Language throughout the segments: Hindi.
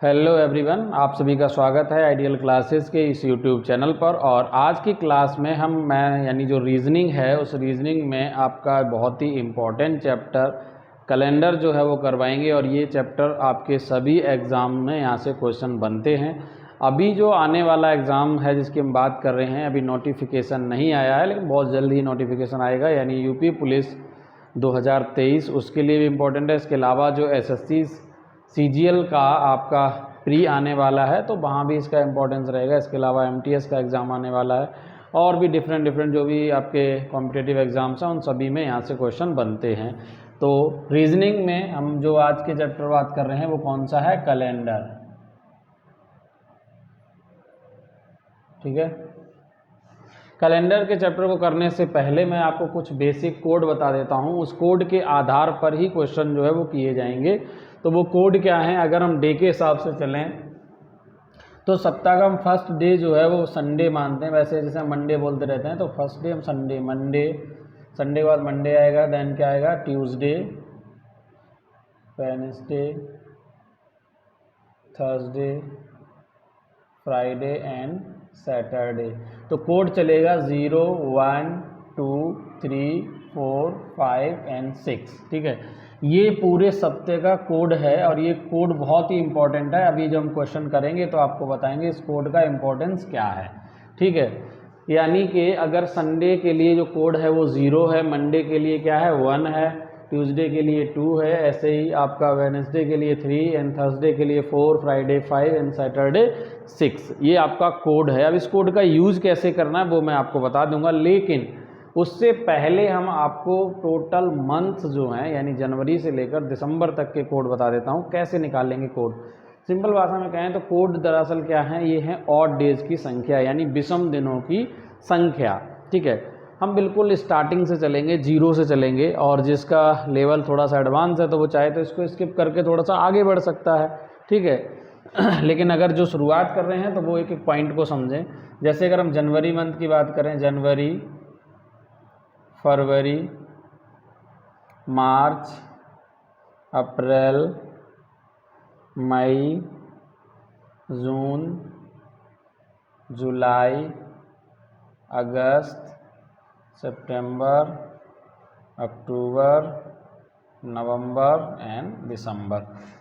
हेलो एवरीवन, आप सभी का स्वागत है आइडियल क्लासेस के इस यूट्यूब चैनल पर। और आज की क्लास में मैं यानी जो रीजनिंग है उस रीजनिंग में आपका बहुत ही इम्पोर्टेंट चैप्टर कैलेंडर जो है वो करवाएंगे। और ये चैप्टर आपके सभी एग्ज़ाम में यहाँ से क्वेश्चन बनते हैं। अभी जो आने वाला एग्ज़ाम है जिसकी हम बात कर रहे हैं, अभी नोटिफिकेशन नहीं आया है, लेकिन बहुत जल्द ही नोटिफिकेशन आएगा, यानी यूपी पुलिस 2023, उसके लिए भी इम्पोर्टेंट है। इसके अलावा जो एसएससी सीजीएल का आपका प्री आने वाला है तो वहाँ भी इसका इम्पोर्टेंस रहेगा। इसके अलावा एमटीएस का एग्ज़ाम आने वाला है और भी डिफरेंट जो भी आपके कॉम्पिटिटिव एग्ज़ाम्स हैं उन सभी में यहाँ से क्वेश्चन बनते हैं। तो रीजनिंग में हम जो आज के चैप्टर बात कर रहे हैं वो कौन सा है? कैलेंडर। ठीक है, कैलेंडर के चैप्टर को करने से पहले मैं आपको कुछ बेसिक कोड बता देता हूँ। उस कोड के आधार पर ही क्वेश्चन जो है वो किए जाएंगे। तो वो कोड क्या है? अगर हम डे के हिसाब से चलें तो सप्ताह का हम फर्स्ट डे जो है वो संडे मानते हैं। वैसे जैसे हम मंडे बोलते रहते हैं तो फर्स्ट डे हम संडे, संडे के बाद मंडे आएगा, देन क्या आएगा? Tuesday, Wednesday, Thursday, Friday and Saturday. तो कोड चलेगा 0, 1, 2, 3, 4, 5 एंड 6। ठीक है, ये पूरे सप्ते का कोड है और ये कोड बहुत ही इंपॉर्टेंट है। अभी जब हम क्वेश्चन करेंगे तो आपको बताएंगे इस कोड का इम्पोर्टेंस क्या है। ठीक है, यानी कि अगर संडे के लिए जो कोड है वो 0 है, मंडे के लिए क्या है? 1 है, ट्यूसडे के लिए 2 है, ऐसे ही आपका वेडनेसडे के लिए 3 एंड थर्सडे के लिए 4, फ्राइडे 5 एंड सैटरडे 6। ये आपका कोड है। अब इस कोड का यूज़ कैसे करना है वो मैं आपको बता दूंगा, लेकिन उससे पहले हम आपको टोटल मंथ जो हैं यानी जनवरी से लेकर दिसंबर तक के कोड बता देता हूँ कैसे निकालेंगे कोड। सिंपल भाषा में कहें तो कोड दरअसल क्या है? ये है ऑड डेज की संख्या यानी विषम दिनों की संख्या। ठीक है, हम बिल्कुल स्टार्टिंग से चलेंगे, 0 से चलेंगे, और जिसका लेवल थोड़ा सा एडवांस है तो वो चाहे तो इसको स्किप करके थोड़ा सा आगे बढ़ सकता है। ठीक है लेकिन अगर जो शुरुआत कर रहे हैं तो वो एक एक पॉइंट को समझें। जैसे अगर हम जनवरी मंथ की बात करें, जनवरी, फरवरी, मार्च, अप्रैल, मई, जून, जुलाई, अगस्त, सितंबर, अक्टूबर, नवंबर एंड दिसंबर।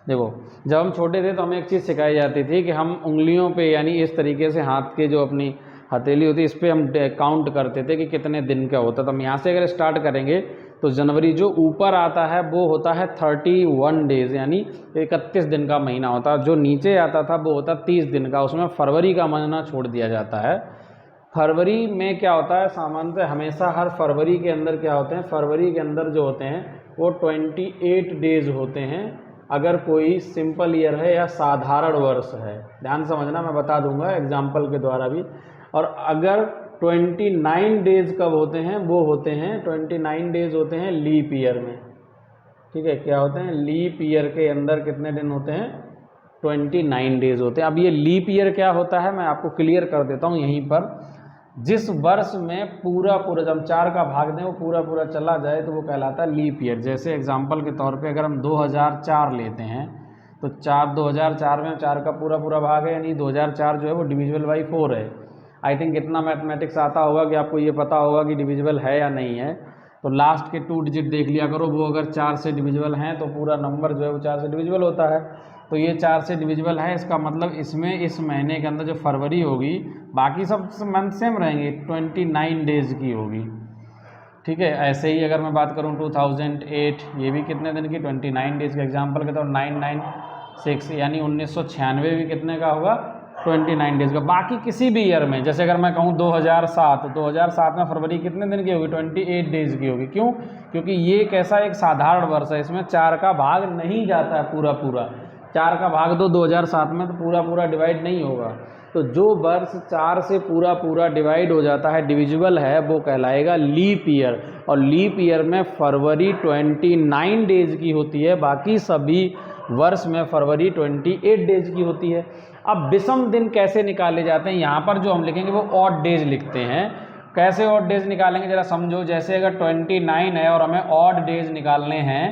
देखो, जब हम छोटे थे तो हमें एक चीज़ सिखाई जाती थी कि हम उंगलियों पे यानी इस तरीके से हाथ के जो अपनी हथेली होती है इस पर हम काउंट करते थे कि कितने दिन का होता। तो हम यहाँ से अगर स्टार्ट करेंगे तो जनवरी जो ऊपर आता है वो होता है 31 डेज़ यानी 31 दिन का महीना होता है। जो नीचे आता था वो होता 30 दिन का, उसमें फरवरी का महीना छोड़ दिया जाता है। फरवरी में क्या होता है? सामान्यतः हमेशा हर फरवरी के अंदर क्या होते हैं? फरवरी के अंदर जो होते हैं वो 28 डेज़ होते हैं अगर कोई सिंपल ईयर है या साधारण वर्ष है। ध्यान समझना, मैं बता दूंगा एग्जाम्पल के द्वारा भी। और अगर 29 डेज़ कब होते हैं? वो होते हैं 29 डेज़ होते हैं लीप ईयर में। ठीक है, क्या होते हैं? लीप ईयर के अंदर कितने दिन होते हैं? 29 डेज़ होते हैं। अब ये लीप ईयर क्या होता है मैं आपको क्लियर कर देता हूँ यहीं पर। जिस वर्ष में पूरा जब हम 4 का भाग दें वो पूरा चला जाए तो वो कहलाता है लीप ईयर। जैसे एग्जांपल के तौर पे अगर हम 2004 लेते हैं तो 2004 में 4 का पूरा भाग है, यानी 2004 जो है वो डिविजिबल बाई 4 है। आई थिंक इतना मैथमेटिक्स आता होगा कि आपको ये पता होगा कि डिविजिबल है या नहीं है। तो लास्ट के 2 डिजिट देख लिया करो, वो अगर 4 से डिविजिबल हैं तो पूरा नंबर जो है वो 4 से डिविजिबल होता है। तो ये 4 से डिविजिबल है, इसका मतलब इसमें इस महीने के अंदर जो फरवरी होगी बाकी सब मंथ सेम रहेंगे, 29 डेज़ की होगी। ठीक है, ऐसे ही अगर मैं बात करूं 2008, ये भी कितने दिन की? 29 डेज़ का। एग्जांपल के तौर 996 यानी 1996 भी कितने का होगा? 29 डेज़ का। बाकी किसी भी ईयर में, जैसे अगर मैं कहूँ 2007 में फरवरी कितने दिन की होगी? 28 डेज़ की होगी। क्यों? क्योंकि ये कैसा एक साधारण वर्ष है, इसमें 4 का भाग नहीं जाता है पूरा 4 का भाग दो 2007 में तो पूरा डिवाइड नहीं होगा। तो जो वर्ष 4 से पूरा डिवाइड हो जाता है, डिविजिबल है, वो कहलाएगा लीप ईयर। और लीप ईयर में फरवरी 29 डेज़ की होती है, बाकी सभी वर्ष में फरवरी 28 डेज़ की होती है। अब विषम दिन कैसे निकाले जाते हैं? यहाँ पर जो हम लिखेंगे वो ऑड डेज लिखते हैं। कैसे ऑड डेज निकालेंगे जरा समझो। जैसे अगर 29 है और हमें ऑड डेज निकालने हैं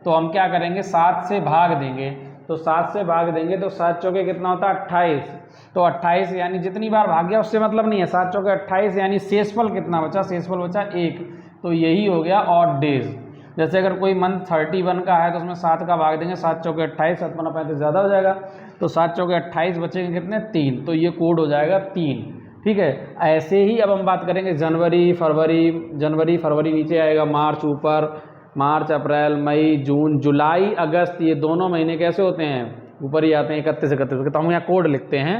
तो हम क्या करेंगे? 7 से भाग देंगे। तो 7 से भाग देंगे तो 7 चौके कितना होता है 28, तो 28 यानी जितनी बार भाग गया उससे मतलब नहीं है, 7 चौके 28 यानी शेषफल कितना बचा, शेषफल बचा 1, तो यही हो गया ऑड डेज। जैसे अगर कोई मंथ 31 का है तो उसमें 7 का भाग देंगे, 7 चौके 28, 7 पंजा 35 ज़्यादा हो जाएगा, तो 7 चौके 28 बचेंगे कितने 3, तो ये कोड हो जाएगा 3। ठीक है, ऐसे ही अब हम बात करेंगे जनवरी फरवरी नीचे आएगा, मार्च ऊपर, मार्च अप्रैल मई जून जुलाई अगस्त, ये दोनों महीने कैसे होते हैं ऊपर ही आते हैं 31 तो हम यहाँ कोड लिखते हैं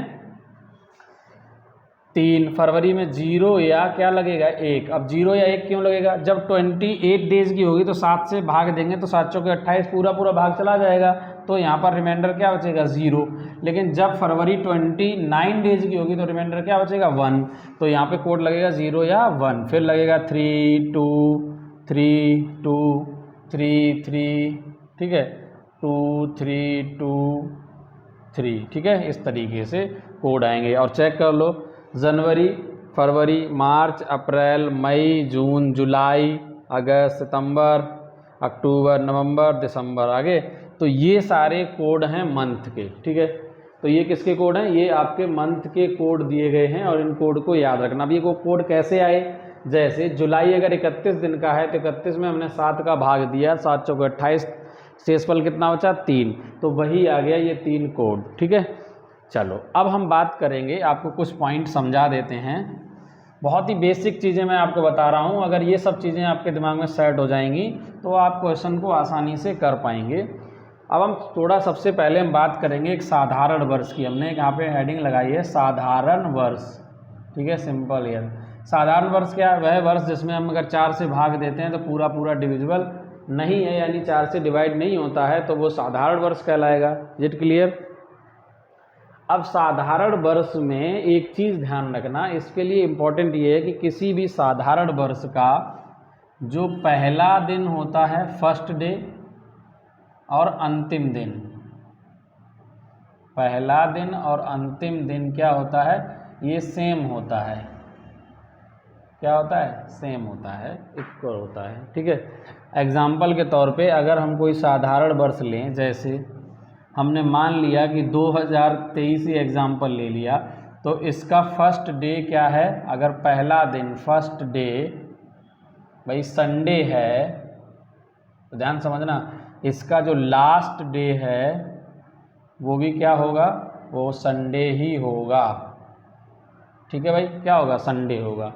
3। फरवरी में 0 या क्या लगेगा 1। अब 0 या 1 क्यों लगेगा, जब 28 डेज की होगी तो 7 से भाग देंगे तो 7 चौके 28 पूरा भाग चला जाएगा, तो यहाँ पर रिमाइंडर क्या बचेगा 0। लेकिन जब फरवरी 29 डेज की होगी तो रिमाइंडर क्या बचेगा 1, तो यहाँ पे कोड लगेगा 0 या 1। फिर लगेगा 3 2 3 2 3 3, ठीक है 2 3 2 3, ठीक है, इस तरीके से कोड आएंगे। और चेक कर लो, जनवरी फरवरी मार्च अप्रैल मई जून जुलाई अगस्त सितंबर अक्टूबर नवंबर दिसंबर, आगे तो ये सारे कोड हैं मंथ के। ठीक है, तो ये किसके कोड हैं, ये आपके मंथ के कोड दिए गए हैं और इन कोड को याद रखना। अब ये कोड कैसे आए, जैसे जुलाई अगर 31 दिन का है तो 31 में हमने 7 का भाग दिया, 7 चौके 28, शेषफल कितना बचा 3, तो वही आ गया ये 3 कोड। ठीक है, चलो अब हम बात करेंगे, आपको कुछ पॉइंट समझा देते हैं, बहुत ही बेसिक चीज़ें मैं आपको बता रहा हूँ, अगर ये सब चीज़ें आपके दिमाग में सेट हो जाएंगी तो आप क्वेश्चन को आसानी से कर पाएंगे। अब हम थोड़ा सबसे पहले हम बात करेंगे एक साधारण वर्ष की। हमने यहाँ पे हेडिंग लगाई है साधारण वर्ष, ठीक है, सिंपल ईयर। साधारण वर्ष क्या है, वह वर्ष जिसमें हम अगर 4 से भाग देते हैं तो पूरा डिविजिबल नहीं है, यानी 4 से डिवाइड नहीं होता है, तो वो साधारण वर्ष कहलाएगा। It clear. अब साधारण वर्ष में एक चीज़ ध्यान रखना, इसके लिए इम्पोर्टेंट ये है कि किसी भी साधारण वर्ष का जो पहला दिन होता है फर्स्ट डे और अंतिम दिन, पहला दिन और अंतिम दिन क्या होता है, ये सेम होता है। क्या होता है, सेम होता है, इक्वल होता है। ठीक है, एग्जाम्पल के तौर पे अगर हम कोई साधारण वर्ष लें, जैसे हमने मान लिया कि 2023 ही एग्जाम्पल ले लिया, तो इसका फर्स्ट डे क्या है, अगर पहला दिन फर्स्ट डे भाई संडे है तो ध्यान समझना, इसका जो लास्ट डे है वो भी क्या होगा, वो संडे ही होगा। ठीक है भाई, क्या होगा, संडे होगा।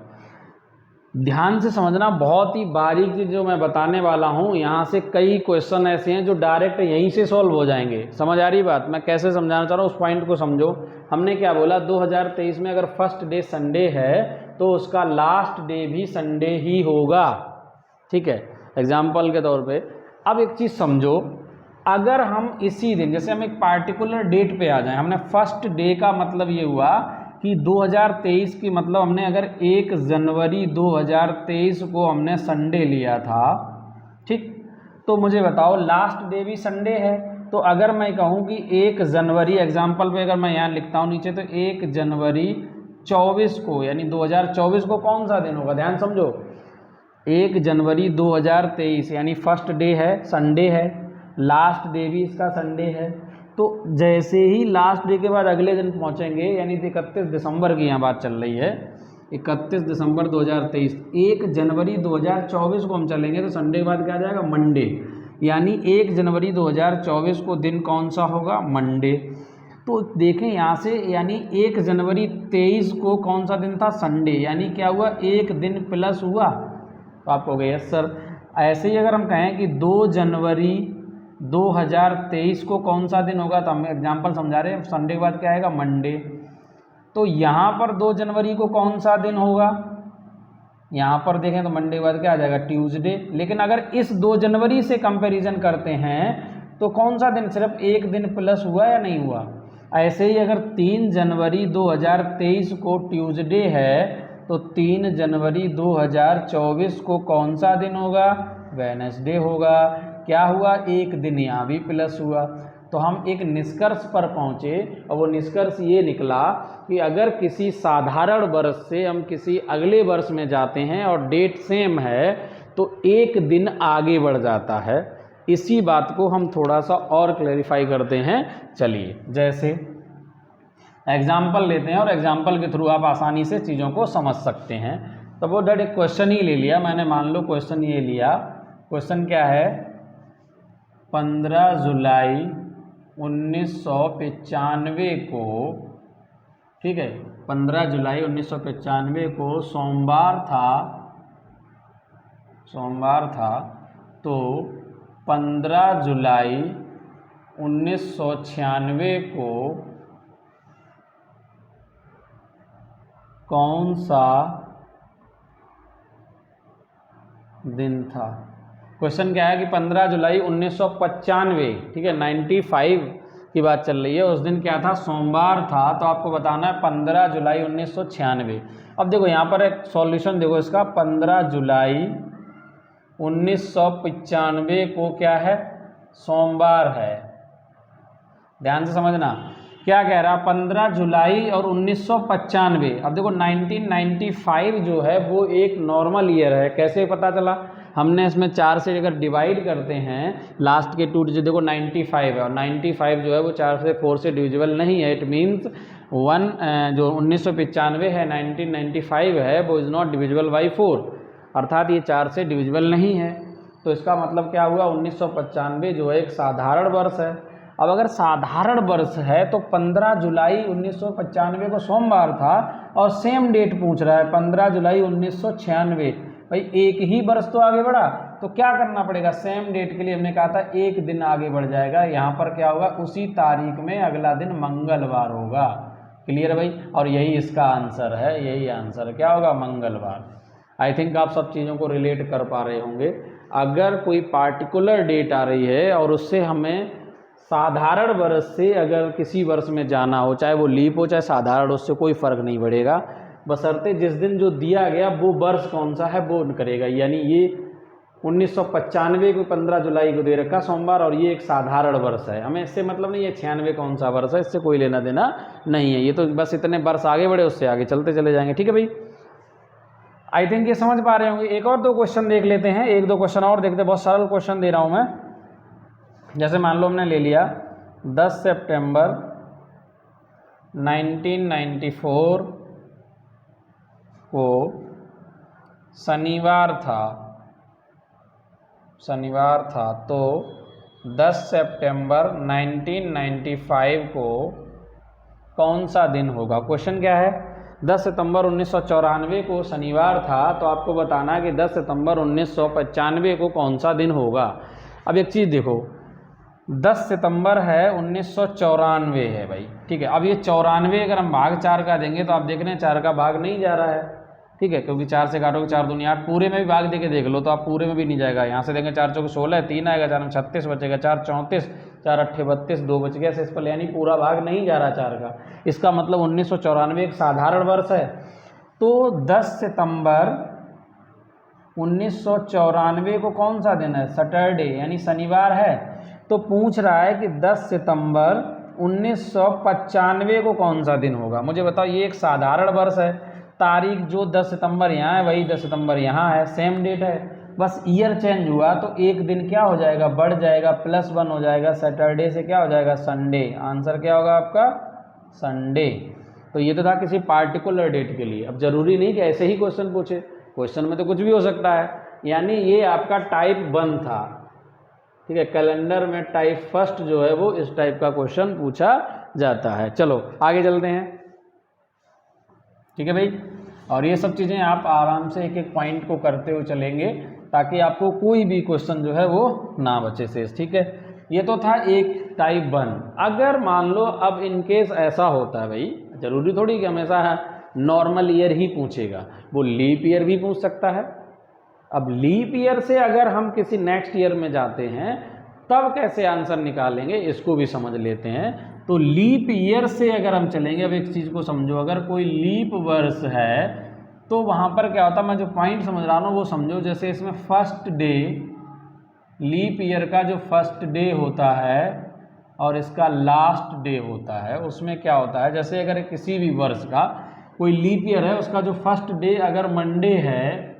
ध्यान से समझना, बहुत ही बारीक चीज़ जो मैं बताने वाला हूँ, यहाँ से कई क्वेश्चन ऐसे हैं जो डायरेक्ट यहीं से सॉल्व हो जाएंगे। समझ आ रही बात, मैं कैसे समझाना चाह रहा हूँ, उस पॉइंट को समझो। हमने क्या बोला, 2023 में अगर फर्स्ट डे संडे है तो उसका लास्ट डे भी संडे ही होगा। ठीक है, एग्जाम्पल के तौर पे। अब एक चीज़ समझो, अगर हम इसी दिन, जैसे हम एक पार्टिकुलर डेट पे आ जाएं, हमने फर्स्ट डे का मतलब ये हुआ कि 2023 की, मतलब हमने अगर 1 जनवरी 2023 को हमने संडे लिया था, ठीक, तो मुझे बताओ लास्ट डे भी संडे है। तो अगर मैं कहूँ कि 1 जनवरी, एग्जाम्पल पे अगर मैं यहाँ लिखता हूँ नीचे, तो 1 जनवरी 24 को, यानी 2024 को कौन सा दिन होगा, ध्यान समझो, 1 जनवरी 2023 यानी फर्स्ट डे है, संडे है, लास्ट डे भी इसका संडे है। तो जैसे ही लास्ट डे के बाद अगले दिन पहुंचेंगे, यानी 31 दिसंबर की यहाँ बात चल रही है, 31 दिसंबर 2023, 1 जनवरी 2024 को हम चलेंगे तो संडे के बाद क्या आ जाएगा, मंडे, यानी 1 जनवरी 2024 को दिन कौन सा होगा, मंडे। तो देखें यहाँ से, यानी 1 जनवरी 23 को कौन सा दिन था, संडे, यानी क्या हुआ, एक दिन प्लस हुआ, तो आपको हो गया यस सर। ऐसे ही अगर हम कहें कि 2 जनवरी 2023 को कौन सा दिन होगा, तो हम एग्जाम्पल समझा रहे हैं, संडे के बाद क्या आएगा, मंडे। तो यहाँ पर 2 जनवरी को कौन सा दिन होगा, यहाँ पर देखें तो मंडे के बाद क्या आ जाएगा, ट्यूसडे। लेकिन अगर इस 2 जनवरी से कंपैरिजन करते हैं तो कौन सा दिन, सिर्फ एक दिन प्लस हुआ या नहीं हुआ। ऐसे ही अगर 3 जनवरी 2023 को ट्यूसडे है तो 3 जनवरी 2024 को कौन सा दिन होगा, वेडनेसडे होगा। क्या हुआ, एक दिन यहाँ भी प्लस हुआ। तो हम एक निष्कर्ष पर पहुँचे और वो निष्कर्ष ये निकला कि अगर किसी साधारण वर्ष से हम किसी अगले वर्ष में जाते हैं और डेट सेम है तो एक दिन आगे बढ़ जाता है। इसी बात को हम थोड़ा सा और क्लैरिफाई करते हैं। चलिए, जैसे एग्जाम्पल लेते हैं और एग्जाम्पल के थ्रू आप आसानी से चीज़ों को समझ सकते हैं। तो वो डेट एक क्वेश्चन ही ले लिया मैंने, मान लो क्वेश्चन ये लिया। क्वेश्चन क्या है, 15 जुलाई 1995 को, ठीक है, 15 जुलाई 1995 को सोमवार था, तो 15 जुलाई 1996 को कौन सा दिन था। क्वेश्चन क्या है कि 15 जुलाई 1995, ठीक है, 95 की बात चल रही है, उस दिन क्या था, सोमवार था। तो आपको बताना है 15 जुलाई 1996। अब देखो यहाँ पर एक सॉल्यूशन देखो इसका, 15 जुलाई 1995 को क्या है, सोमवार है। ध्यान से समझना क्या कह रहा, 15 जुलाई और 1995। अब देखो 1995 जो है वो एक नॉर्मल ईयर है। कैसे पता चला, हमने इसमें 4 से अगर डिवाइड करते हैं लास्ट के 2 डिजिट, देखो 95 है और 95 जो है वो 4 से 4 से डिविजिबल नहीं है। इट मीन्स जो 1995 है, 1995 है, वो इज़ नॉट डिविजिबल बाई 4, अर्थात ये 4 से डिविजिबल नहीं है। तो इसका मतलब क्या हुआ, 1995 जो है एक साधारण वर्ष है। अब अगर साधारण वर्ष है तो 15 जुलाई 1995 को सोमवार था और सेम डेट पूछ रहा है 15 जुलाई 1996। भाई एक ही वर्ष तो आगे बढ़ा, तो क्या करना पड़ेगा, सेम डेट के लिए हमने कहा था एक दिन आगे बढ़ जाएगा। यहाँ पर क्या होगा, उसी तारीख में अगला दिन मंगलवार होगा। क्लियर है भाई, और यही इसका आंसर है, यही आंसर क्या होगा, मंगलवार। आई थिंक आप सब चीज़ों को रिलेट कर पा रहे होंगे। अगर कोई पार्टिकुलर डेट आ रही है और उससे हमें साधारण वर्ष से अगर किसी वर्ष में जाना हो, चाहे वो लीप हो चाहे साधारण, उससे कोई फ़र्क नहीं पड़ेगा, बशर्ते जिस दिन जो दिया गया वो वर्ष कौन सा है वो करेगा। यानी ये 1995 को 15 जुलाई को दे रखा सोमवार और ये एक साधारण वर्ष है, हमें इससे मतलब नहीं है 96 कौन सा वर्ष है, इससे कोई लेना देना नहीं है। ये तो बस इतने वर्ष आगे बढ़े, उससे आगे चलते चले जाएंगे। ठीक है भाई, आई थिंक ये समझ पा रहे होंगे। एक और 2 क्वेश्चन देख लेते हैं, 1-2 क्वेश्चन और देखते हैं। बहुत सरल क्वेश्चन दे रहा हूँ मैं। जैसे मान लो हमने ले लिया 10 सितंबर 1994 को शनिवार था, तो 10 सितंबर 1995 को कौन सा दिन होगा। क्वेश्चन क्या है, 10 सितंबर 1994 को शनिवार था, तो आपको बताना है कि 10 सितंबर 1995 को कौन सा दिन होगा। अब एक चीज़ देखो, 10 सितंबर है 1994 है भाई, ठीक है। अब ये 94 अगर हम भाग 4 का देंगे तो आप देख रहे हैं 4 का भाग नहीं जा रहा है, ठीक है, क्योंकि 4 से काटोगे 4 दूनी 8, पूरे में भी भाग दे के देख लो तो आप पूरे में भी नहीं जाएगा। यहाँ से देंगे 4 चौके 16, 3 आएगा, 4 में 36 बचेगा, 4 34, 4 8 32, 2 बच गया इस पर, यानी पूरा भाग नहीं जा रहा 4 का। इसका मतलब 1994 एक साधारण वर्ष है। तो 10 सितंबर 1994 को कौन सा दिन है, सैटरडे यानी शनिवार है। तो पूछ रहा है कि 10 सितंबर 1995 को कौन सा दिन होगा। मुझे बताओ, ये एक साधारण वर्ष है, तारीख जो 10 सितंबर यहाँ है वही 10 सितंबर यहाँ है, सेम डेट है, बस ईयर चेंज हुआ तो एक दिन क्या हो जाएगा, बढ़ जाएगा, +1 हो जाएगा, सैटरडे से क्या हो जाएगा, संडे। आंसर क्या होगा आपका, संडे। तो ये तो था किसी पार्टिकुलर डेट के लिए। अब जरूरी नहीं कि ऐसे ही क्वेश्चन पूछे, क्वेश्चन में तो कुछ भी हो सकता है। यानी ये आपका टाइप 1 था, ठीक है। कैलेंडर में टाइप 1 जो है वो इस टाइप का क्वेश्चन पूछा जाता है। चलो आगे चलते हैं, ठीक है भाई। और ये सब चीज़ें आप आराम से एक एक पॉइंट को करते हुए चलेंगे ताकि आपको कोई भी क्वेश्चन जो है वो ना बचे शेष, ठीक है। ये तो था एक टाइप 1। अगर मान लो अब इनकेस ऐसा होता है भाई, जरूरी थोड़ी कि हमेशा नॉर्मल ईयर ही पूछेगा, वो लीप ईयर भी पूछ सकता है। अब लीप ईयर से अगर हम किसी नेक्स्ट ईयर में जाते हैं तब कैसे आंसर निकालेंगे, इसको भी समझ लेते हैं। तो लीप ईयर से अगर हम चलेंगे, अब एक चीज़ को समझो, अगर कोई लीप वर्ष है तो वहाँ पर क्या होता है, मैं जो पॉइंट समझ रहा हूँ वो समझो। जैसे इसमें फर्स्ट डे, लीप ईयर का जो फर्स्ट डे होता है और इसका लास्ट डे होता है, उसमें क्या होता है, जैसे अगर किसी भी वर्ष का कोई लीप ईयर है, उसका जो फर्स्ट डे अगर मंडे है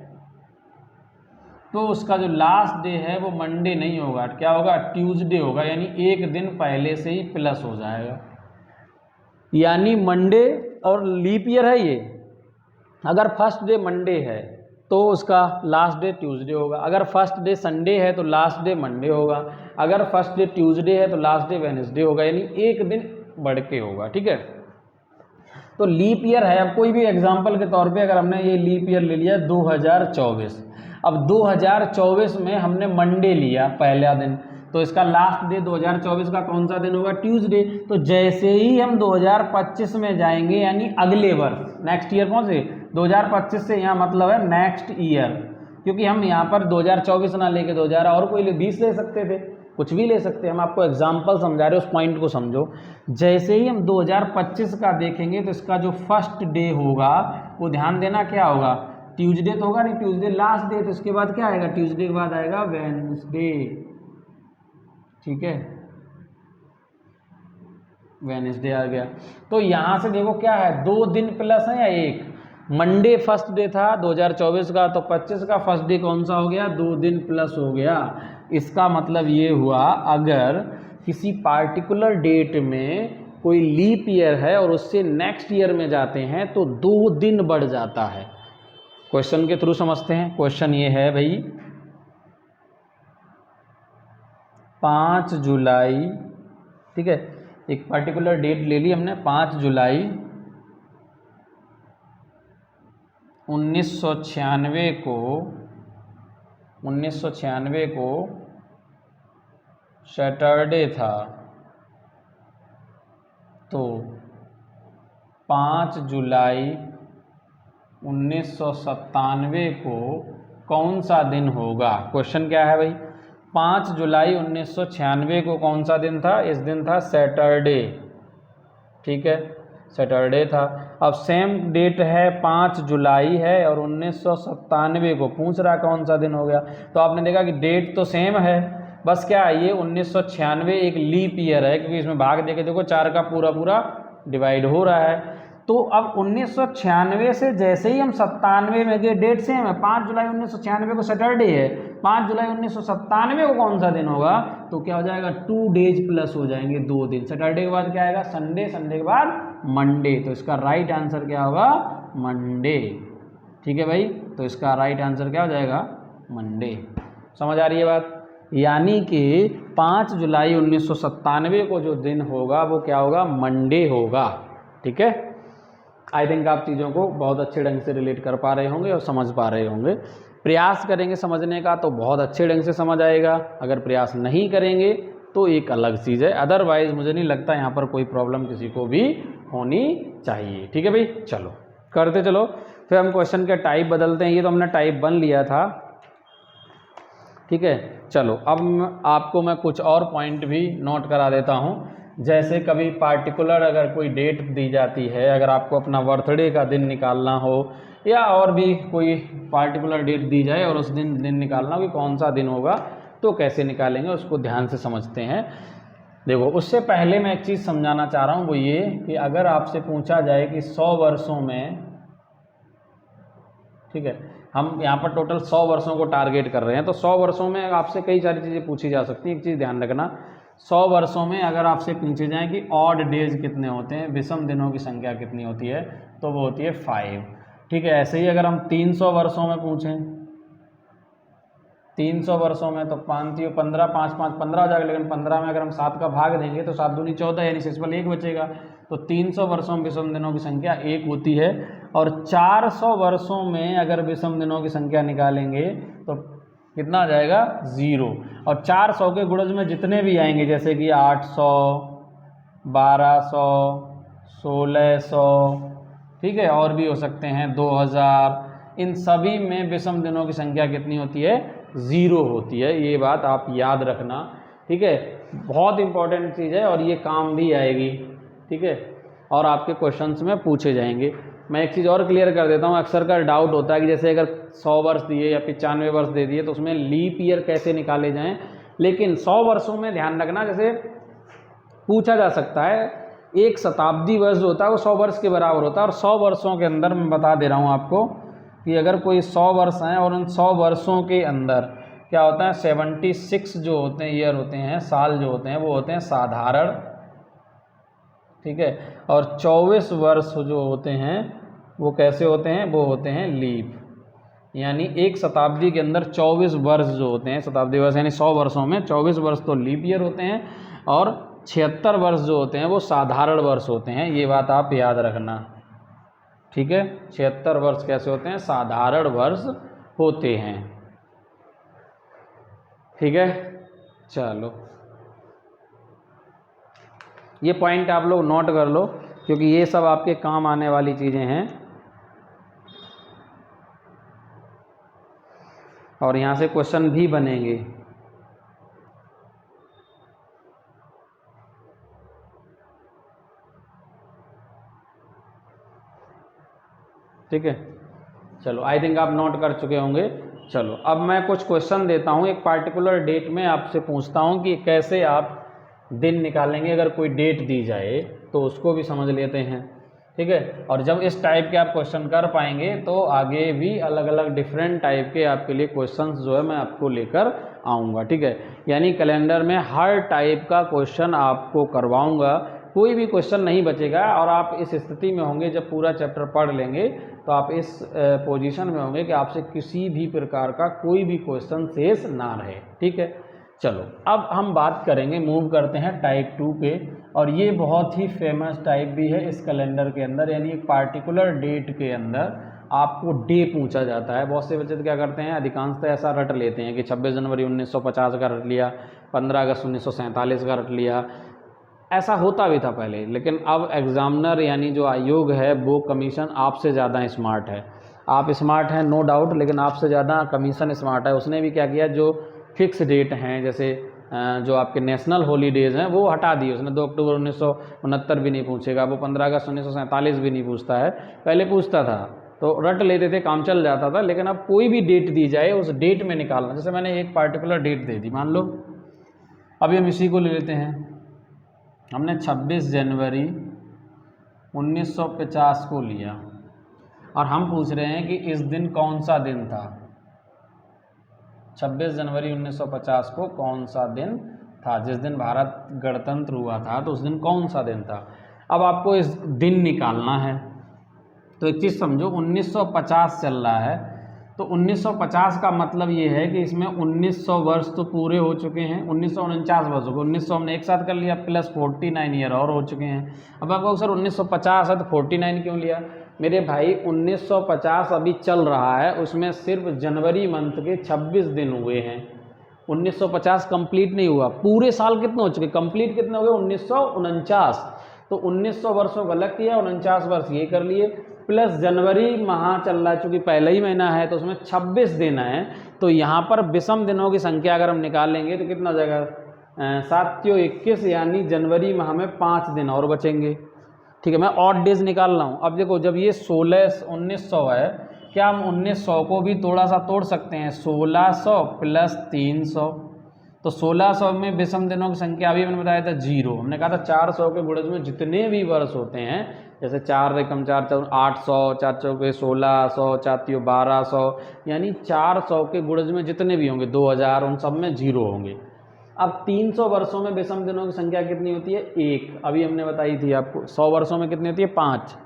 तो उसका जो लास्ट डे है वो मंडे नहीं होगा, क्या होगा, ट्यूसडे होगा, यानी एक दिन पहले से ही प्लस हो जाएगा। यानी मंडे, और लीप ईयर है ये, अगर फर्स्ट डे मंडे है तो उसका लास्ट डे ट्यूसडे होगा, अगर फर्स्ट डे संडे है तो लास्ट डे मंडे होगा, अगर फर्स्ट डे ट्यूसडे है तो लास्ट डे वेडनेसडे होगा, यानी एक दिन बढ़ के होगा। ठीक है, तो लीप ईयर है। अब कोई भी एग्जांपल के तौर पे अगर हमने ये लीप ईयर ले लिया 2024, अब 2024 में हमने मंडे लिया पहला दिन, तो इसका लास्ट डे 2024 का कौन सा दिन होगा, ट्यूसडे। तो जैसे ही हम 2025 में जाएंगे, यानी अगले वर्ष, नेक्स्ट ईयर पहुंचे, 2025 से यहाँ मतलब है नेक्स्ट ईयर, क्योंकि हम यहाँ पर 2024 ना लेके 2000 और कोई 20 ले सकते थे, कुछ भी ले सकते हैं, हम आपको एग्जाम्पल समझा रहे हैं, उस पॉइंट को समझो। जैसे ही हम 2025 का देखेंगे तो इसका जो फर्स्ट डे होगा वो ध्यान देना क्या होगा, ट्यूसडे तो होगा नहीं, ट्यूसडे लास्ट डे, तो इसके बाद क्या आएगा, ट्यूसडे के बाद आएगा वेडनेसडे। ठीक है, वेडनेसडे आ गया। तो यहाँ से देखो क्या है, 2 दिन प्लस है या एक, मंडे फर्स्ट डे था 2024 का, तो 25 का फर्स्ट डे कौन सा हो गया, 2 दिन प्लस हो गया। इसका मतलब ये हुआ, अगर किसी पार्टिकुलर डेट में कोई लीप ईयर है और उससे नेक्स्ट ईयर में जाते हैं तो 2 दिन बढ़ जाता है। क्वेश्चन के थ्रू समझते हैं। क्वेश्चन ये है भाई, 5 जुलाई, ठीक है, एक पार्टिकुलर डेट ले ली हमने, 5 जुलाई 1996 को सैटरडे था, तो 5 जुलाई 1997 को कौन सा दिन होगा। क्वेश्चन क्या है भाई, 5 जुलाई 1996 को कौन सा दिन था, इस दिन था सैटरडे। ठीक है, सैटरडे था। अब सेम डेट है, 5 जुलाई है और 1997 को पूछ रहा कौन सा दिन हो गया, तो आपने देखा कि डेट तो सेम है, बस क्या है, ये 1996 एक लीप ईयर है, क्योंकि इसमें भाग देके देखो 4 का पूरा डिवाइड हो रहा है। तो अब 1996 से जैसे ही हम 97 में गए, डेट सेम है, 5 जुलाई 1996 को सैटरडे है, 5 जुलाई 1997 को कौन सा दिन होगा, तो क्या हो जाएगा, 2 डेज प्लस हो जाएंगे, 2 दिन। सैटरडे के बाद क्या आएगा, संडे, संडे के बाद मंडे, तो इसका राइट आंसर क्या होगा, मंडे। ठीक है भाई, तो इसका राइट आंसर क्या हो जाएगा, मंडे। समझ आ रही है बात, यानी कि 5 जुलाई 1997 को जो दिन होगा वो क्या होगा, मंडे होगा। ठीक है, आई थिंक आप चीज़ों को बहुत अच्छे ढंग से रिलेट कर पा रहे होंगे और समझ पा रहे होंगे। प्रयास करेंगे समझने का तो बहुत अच्छे ढंग से समझ आएगा, अगर प्रयास नहीं करेंगे तो एक अलग चीज़ है। अदरवाइज मुझे नहीं लगता यहाँ पर कोई प्रॉब्लम किसी को भी होनी चाहिए। ठीक है भाई, चलो करते चलो। फिर हम क्वेश्चन के टाइप बदलते हैं। ये तो हमने टाइप 1 लिया था, ठीक है। चलो अब आपको मैं कुछ और पॉइंट भी नोट करा देता हूँ। जैसे कभी पार्टिकुलर अगर कोई डेट दी जाती है, अगर आपको अपना बर्थडे का दिन निकालना हो या और भी कोई पार्टिकुलर डेट दी जाए और उस दिन निकालना हो कि कौन सा दिन होगा, तो कैसे निकालेंगे उसको ध्यान से समझते हैं। देखो, उससे पहले मैं एक चीज़ समझाना चाह रहा हूँ, वो ये कि अगर आपसे पूछा जाए कि 100 वर्षों में, ठीक है, हम यहाँ पर टोटल 100 वर्षों को टारगेट कर रहे हैं, तो 100 वर्षों में आपसे कई सारी चीज़ें पूछी जा सकती हैं। एक चीज़ ध्यान रखना, 100 वर्षों में अगर आपसे पूछे जाएं कि ऑड डेज कितने होते हैं, विषम दिनों की संख्या कितनी होती है, तो वो होती है 5। ठीक है, ऐसे ही अगर हम 300 वर्षों में पूछें, 300 वर्षों में, तो 5 15 5 5 15 हो जाएगा, लेकिन 15 में अगर हम 7 का भाग देंगे तो 7 दूनी 14, यानी शेषफल 1 बचेगा। तो 300 वर्षों में विषम दिनों की संख्या 1 होती है। और 400 वर्षों में अगर विषम दिनों की संख्या निकालेंगे तो कितना आ जाएगा, 0। और 400 के गुणज में जितने भी आएंगे, जैसे कि 800, 1200, 1600, ठीक है, और भी हो सकते हैं 2000, इन सभी में विषम दिनों की संख्या कितनी होती है, 0 होती है। ये बात आप याद रखना, ठीक है, बहुत इंपॉर्टेंट चीज़ है और ये काम भी आएगी। ठीक है, और आपके क्वेश्चंस में पूछे जाएंगे। मैं एक चीज़ और क्लियर कर देता हूँ, अक्सर का डाउट होता है कि जैसे अगर 100 वर्ष दिए या 95 वर्ष दे दिए तो उसमें लीप ईयर कैसे निकाले जाएं। लेकिन 100 वर्षों में ध्यान रखना, जैसे पूछा जा सकता है, एक शताब्दी वर्ष जो होता है वो 100 वर्ष के बराबर होता है। और 100 वर्षों के अंदर मैं बता दे रहा हूँ आपको कि अगर कोई 100 वर्ष हैं और उन 100 वर्षों के अंदर क्या होता है 76 जो होते हैं ईयर होते हैं, साल जो होते हैं वो होते हैं साधारण, ठीक है, और 24 वर्ष जो होते हैं वो कैसे होते हैं, वो होते हैं लीप। यानी एक शताब्दी के अंदर 24 वर्ष जो होते हैं, शताब्दी वर्ष यानी 100 वर्षों में 24 वर्ष तो लीप ईयर होते हैं और 76 वर्ष जो होते हैं वो साधारण वर्ष होते हैं। ये बात आप याद रखना, ठीक है। 76 वर्ष कैसे होते हैं, साधारण वर्ष होते हैं, ठीक है। चलो ये पॉइंट आप लोग नोट कर लो क्योंकि ये सब आपके काम आने वाली चीज़ें हैं और यहाँ से क्वेश्चन भी बनेंगे। ठीक है, चलो आई थिंक आप नोट कर चुके होंगे। चलो अब मैं कुछ क्वेश्चन देता हूँ, एक पार्टिकुलर डेट में आपसे पूछता हूँ कि कैसे आप दिन निकालेंगे। अगर कोई डेट दी जाए तो उसको भी समझ लेते हैं, ठीक है। और जब इस टाइप के आप क्वेश्चन कर पाएंगे तो आगे भी अलग अलग डिफरेंट टाइप के आपके लिए क्वेश्चंस जो है मैं आपको लेकर आऊँगा, ठीक है। यानी कैलेंडर में हर टाइप का क्वेश्चन आपको करवाऊँगा, कोई भी क्वेश्चन नहीं बचेगा। और आप इस स्थिति में होंगे जब पूरा चैप्टर पढ़ लेंगे तो आप इस पोजीशन में होंगे कि आपसे किसी भी प्रकार का कोई भी क्वेश्चन शेष ना रहे, ठीक है। चलो अब हम बात करेंगे, मूव करते हैं टाइप 2 पे। और ये बहुत ही फेमस टाइप भी है इस कैलेंडर के अंदर, यानी एक पार्टिकुलर डेट के अंदर आपको डे पूछा जाता है। बहुत से बच्चे क्या करते हैं, अधिकांशतः ऐसा रट लेते हैं कि 26 जनवरी 1950 का रट लिया, 15 अगस्त 1947 का रट लिया। ऐसा होता भी था पहले, लेकिन अब एग्जामिनर यानी जो आयोग है वो कमीशन आपसे ज़्यादा स्मार्ट है। आप स्मार्ट हैं नो डाउट, लेकिन आपसे ज़्यादा कमीशन स्मार्ट है। उसने भी क्या किया, जो फिक्स डेट हैं जैसे जो आपके नेशनल हॉलीडेज़ हैं वो हटा दिए उसने। 2 अक्टूबर 1969 भी नहीं पूछेगा वो, 15 अगस्त 1947 भी नहीं पूछता है, पहले पूछता था तो रट लेते थे, काम चल जाता था। लेकिन अब कोई भी डेट दी जाए उस डेट में निकालना। जैसे मैंने एक पार्टिकुलर डेट दे दी, मान लो अभी हम इसी को ले लेते हैं, हमने 26 जनवरी 1950 को लिया और हम पूछ रहे हैं कि इस दिन कौन सा दिन था। 26 जनवरी 1950 को कौन सा दिन था, जिस दिन भारत गणतंत्र हुआ था, तो उस दिन कौन सा दिन था। अब आपको इस दिन निकालना है तो एक चीज़ समझो, 1950 चल रहा है तो 1950 का मतलब ये है कि इसमें 1900 वर्ष तो पूरे हो चुके हैं, 1949 वर्ष हो गए। 1900 हमने एक साथ कर लिया प्लस 49 ईयर और हो चुके हैं। अब आप कहोगे सर 1950 है तो 49 क्यों लिया। मेरे भाई 1950 अभी चल रहा है, उसमें सिर्फ जनवरी मंथ के 26 दिन हुए हैं। 1950 कंप्लीट नहीं हुआ, पूरे साल कितने हो चुके, कंप्लीट कितने हो गए 1949। तो 1900 वर्षों का अलग किया, 49 वर्ष ये कर लिए, प्लस जनवरी माह चल रहा है चूँकि पहला ही महीना है तो उसमें 26 दिन है। तो यहाँ पर विषम दिनों की संख्या अगर हम निकालेंगे तो कितना हो जाएगा, 7 × 21, यानी जनवरी माह में 5 दिन और बचेंगे, ठीक है। मैं ऑड डेज निकाल रहा हूँ। अब देखो जब ये 1900 है, क्या हम 1900 को भी थोड़ा सा तोड़ सकते हैं, 1600 प्लस 300, तो 1600 में विषम दिनों की संख्या अभी मैंने बताया था 0। हमने कहा था 400 के गुणज में जितने भी वर्ष होते हैं, जैसे 4 एकम 4 800, 4 चौके 1600, 4 तियों 1200, यानी 400 के गुणज में जितने भी होंगे 2000, उन सब में 0 होंगे। अब 300 वर्षों में विषम दिनों की संख्या कितनी होती है, 1। अभी हमने बताई थी आपको। 100 वर्षों में कितनी होती है, 5।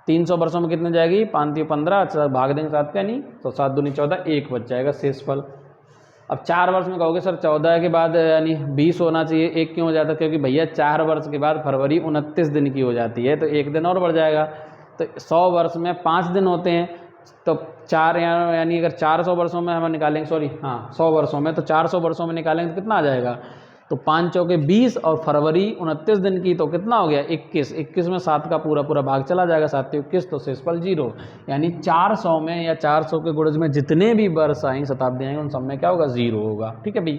300 वर्षों में कितने जाएगी, 5 तियों 15, भाग देंगे 7 का नहीं तो 7 दूनी 14, 1 बच जाएगा शेषफल। अब 4 वर्ष में कहोगे सर 14 के बाद यानी 20 होना चाहिए, 1 क्यों हो जाता है, क्योंकि भैया 4 वर्ष के बाद फरवरी 29 दिन की हो जाती है तो 1 दिन और बढ़ जाएगा। तो 100 वर्ष में 5 दिन होते हैं तो 4 यानी अगर 400 वर्षों में हम निकालेंगे, सॉरी हाँ 100 वर्षों में, तो 400 वर्षों में निकालेंगे तो कितना आ जाएगा, तो 5 चौके 20 और फरवरी 29 दिन की तो कितना हो गया 21। 21 में 7 का पूरा पूरा भाग चला जाएगा, 7 तियों 21, तो शेषफल 0। यानी 400 में या 400 के गुणज में जितने भी वर्ष आएंगे, शताब्दी आएंगे, उन सब में क्या होगा, 0 होगा, ठीक है भाई।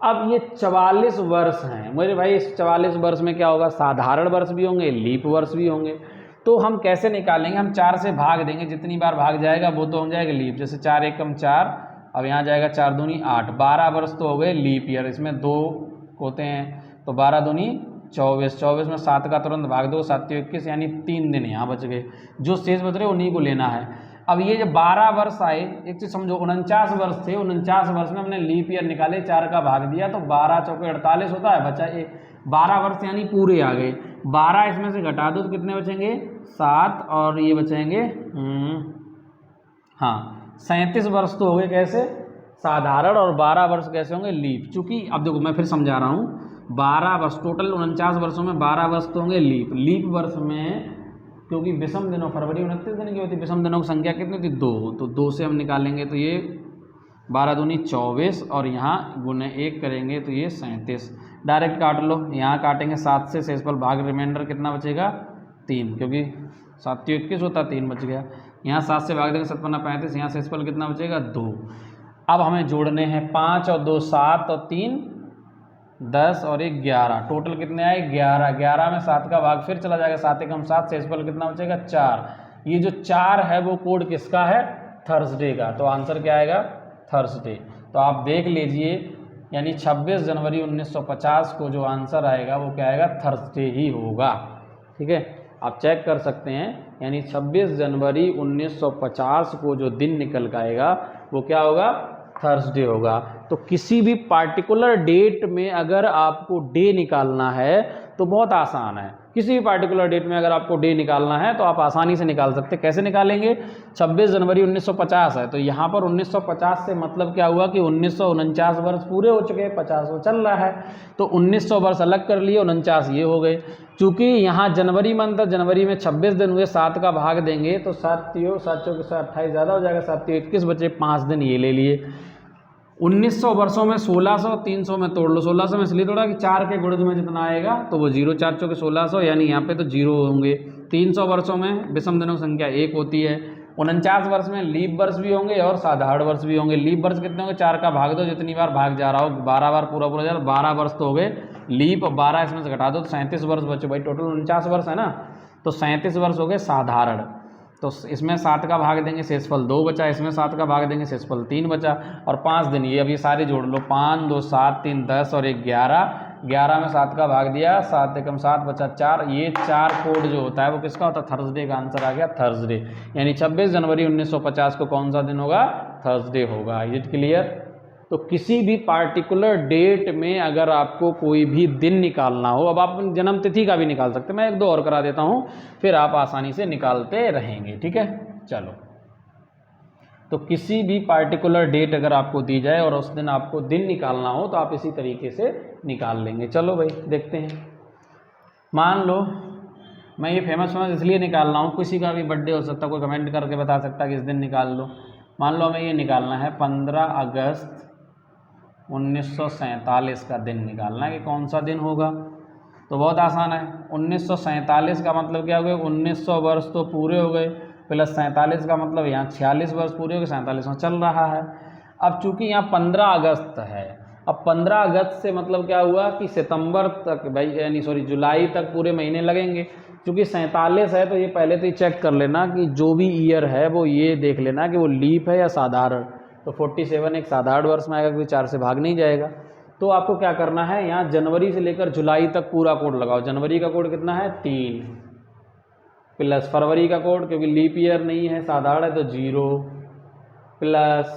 अब ये 44 वर्ष हैं मेरे भाई, इस 44 वर्ष में क्या होगा, साधारण वर्ष भी होंगे, लीप वर्ष भी होंगे। तो हम कैसे निकालेंगे, हम 4 से भाग देंगे, जितनी बार भाग जाएगा वो तो हो जाएगा लीप। जैसे 4 एकम 4, अब यहाँ जाएगा 4 दूनी 8, 12 वर्ष तो हो गए लीप ईयर, इसमें 2 होते हैं तो 12 दूनी 24, 24 में 7 का तुरंत भाग दो, 7 तियों 21, यानी 3 दिन यहाँ बच गए। जो शेष बच रहे उन्हीं को लेना है। अब ये जो 12 वर्ष आए, एक चीज समझो, 49 वर्ष थे, 49 वर्ष में हमने लीप ईयर निकाले, 4 का भाग दिया तो 12 चौके 48 होता है, बचा 12 वर्ष यानी पूरे आ गए। 12 इसमें से घटा दो तो कितने बचेंगे, 7, और ये बचेंगे हाँ 37 वर्ष तो हो गए कैसे, साधारण, और 12 वर्ष कैसे होंगे, लीप। चूंकि अब देखो मैं फिर समझा रहा हूँ, 12 वर्ष टोटल 49 वर्षों में 12 वर्ष तो होंगे लीप वर्ष में, क्योंकि विषम दिनों, फरवरी 29 दिन की होती है, विषम दिनों की संख्या कितनी होती है, 2, तो 2 से हम निकालेंगे तो ये 12 दूनी 24, और यहाँ गुने 1 करेंगे तो ये 37। डायरेक्ट काट लो, यहाँ काटेंगे 7 से शेषफल भाग रिमाइंडर कितना बचेगा, 3, क्योंकि 7 21 होता, 3 बच गया। यहाँ 7 से भाग देंगे 7 पन्ना 35, यहाँ शेषफल कितना बचेगा, 2। अब हमें जोड़ने हैं 5 और 2 7 और 3 10 और 1 11, टोटल कितने आए 11। 11 में 7 का भाग फिर चला जाएगा, 7 एकम 7, शेषफल कितना बचेगा 4। ये जो 4 है वो कोड किसका है, थर्सडे का, तो आंसर क्या आएगा, थर्सडे। तो आप देख लीजिए, यानी 26 जनवरी 1950 को जो आंसर आएगा वो क्या आएगा, थर्सडे ही होगा। ठीक है, आप चेक कर सकते हैं, यानी 26 जनवरी 1950 को जो दिन निकल के आएगा वो क्या होगा, थर्सडे होगा। तो किसी भी पार्टिकुलर डेट में अगर आपको डे निकालना है तो बहुत आसान है। किसी भी पार्टिकुलर डेट में अगर आपको डे निकालना है तो आप आसानी से निकाल सकते हैं। कैसे निकालेंगे, 26 जनवरी 1950 है तो यहाँ पर 1950 से मतलब क्या हुआ कि 1949 वर्ष पूरे हो चुके हैं, 50 वो चल रहा है, तो 1900 वर्ष अलग कर लिए, 49 ये हो गए। चूँकि यहाँ जनवरी मंथ है, जनवरी में 26 दिन हुए, 7 का भाग देंगे तो 7 के साथ 28 ज़्यादा हो जाएगा, 7 21 बचे, 5 दिन ये ले लिए। 1900 वर्षों में 1600, 300 में तोड़ लो, 1600 में इसलिए तोड़ा कि 4 के गुणज में जितना आएगा तो वो 0, 4 चौके 1600, यानी यहाँ पे तो 0 होंगे। 300 वर्षों में विषम दिनों की संख्या 1 होती है। 49 वर्ष में लीप वर्ष भी होंगे और साधारण वर्ष भी होंगे। लीप वर्ष कितने होंगे, 4 का भाग दो, जितनी बार भाग जा रहा हो, 12 बार पूरा पूरा जा रहा, 12 वर्ष तो हो गए लीप, 12 इसमें से घटा दो तो 37 वर्ष बचे। भाई टोटल 49 वर्ष है ना, तो 37 वर्ष हो गए साधारण। तो इसमें 7 का भाग देंगे, शेषफल 2 बचा, इसमें 7 का भाग देंगे, शेषफल 3 बचा, और 5 दिन ये अभी सारे जोड़ लो, 5 2 7 3 10 और 1 11। 11 में 7 का भाग दिया, 7 एकम 7 बचा 4। ये 4 कोड जो होता है वो किसका होता है, थर्सडे का आंसर आ गया थर्सडे। यानी 26 जनवरी 1950 को कौन सा दिन होगा, थर्सडे होगा। Is it clear. तो किसी भी पार्टिकुलर डेट में अगर आपको कोई भी दिन निकालना हो, अब आप जन्म तिथि का भी निकाल सकते हैं, मैं 1-2 और करा देता हूं, फिर आप आसानी से निकालते रहेंगे। ठीक है, चलो। तो किसी भी पार्टिकुलर डेट अगर आपको दी जाए और उस दिन आपको दिन निकालना हो तो आप इसी तरीके से निकाल लेंगे। चलो भाई देखते हैं। मान लो मैं ये फेमस इसलिए निकाल रहा हूँ, किसी का भी बर्थडे हो सकता है, कोई कमेंट करके बता सकता है कि इस दिन निकाल लो। मान लो हमें ये निकालना है 15 अगस्त 1947 का दिन निकालना है कि कौन सा दिन होगा। तो बहुत आसान है, 1947 का मतलब क्या हो गया, 1900 वर्ष तो पूरे हो गए, प्लस 47 का मतलब यहाँ 46 वर्ष पूरे हो गए, 47वां चल रहा है। अब चूंकि यहाँ 15 अगस्त है, अब 15 अगस्त से मतलब क्या हुआ कि सितंबर तक भाई, यानी सॉरी जुलाई तक पूरे महीने लगेंगे। चूँकि 47 है तो ये पहले तो ये चेक कर लेना कि जो भी ईयर है वो ये देख लेना कि वो लीप है या साधारण। तो 47 एक साधारण वर्ष में आएगा क्योंकि 4 से भाग नहीं जाएगा। तो आपको क्या करना है, यहाँ जनवरी से लेकर जुलाई तक पूरा कोड लगाओ। जनवरी का कोड कितना है 3, प्लस फरवरी का कोड क्योंकि लीप ईयर नहीं है साधारण है तो 0, plus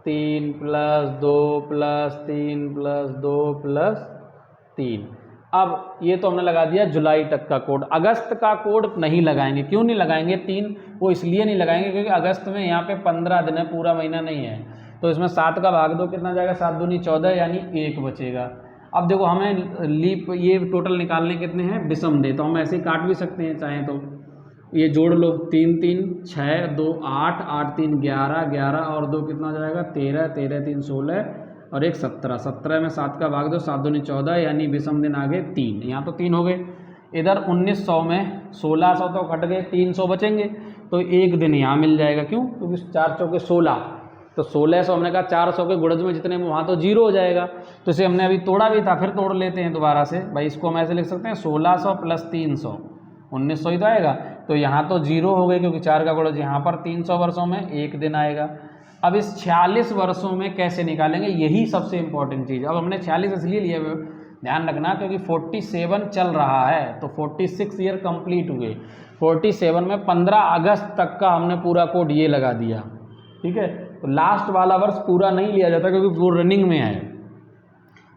3 plus 2 plus 3 plus 2 plus 3। अब ये तो हमने लगा दिया जुलाई तक का कोड। अगस्त का कोड नहीं लगाएंगे। क्यों नहीं लगाएंगे, 3 वो इसलिए नहीं लगाएंगे क्योंकि अगस्त में यहाँ पे 15 दिन है, पूरा महीना नहीं है। तो इसमें 7 का भाग दो, कितना जाएगा, 7 दूनी 14 यानी 1 बचेगा। अब देखो हमें लीप ये टोटल निकालने कितने हैं, विषम डे, तो हम ऐसे ही काट भी सकते हैं चाहें तो। ये जोड़ लो, 3 3 6 2 8 8 3 11 11 और 2 कितना हो जाएगा 13 13 3 16 और 1 17। 17 में 7 का भाग दो, 7 दूनी 14 यानी विषम दिन आगे 3, यहाँ तो 3 हो गए। इधर 1900 में 1600 तो कट गए, 300 बचेंगे, तो 1 दिन यहाँ मिल जाएगा। क्यों, क्योंकि 4 चौके 16, तो 1600 हमने कहा 400 के गुणज में जितने में वहाँ तो 0 हो जाएगा। तो इसे हमने अभी तोड़ा भी था, फिर तोड़ लेते हैं दोबारा से। भाई इसको हम ऐसे लिख सकते हैं 1600 प्लस 300 1900 ही तो आएगा। तो यहाँ तो 0 हो गए क्योंकि 4 का गुणज, यहाँ पर 300 वर्षों में 1 दिन आएगा। अब इस 46 वर्षों में कैसे निकालेंगे, यही सबसे इंपॉर्टेंट चीज़। अब हमने 46 इसलिए लिया ध्यान रखना, क्योंकि 47 चल रहा है तो 46 ईयर कंप्लीट हुए, 47 में 15 अगस्त तक का हमने पूरा कोड ये लगा दिया, ठीक है। तो लास्ट वाला वर्ष पूरा नहीं लिया जाता क्योंकि वो रनिंग में है।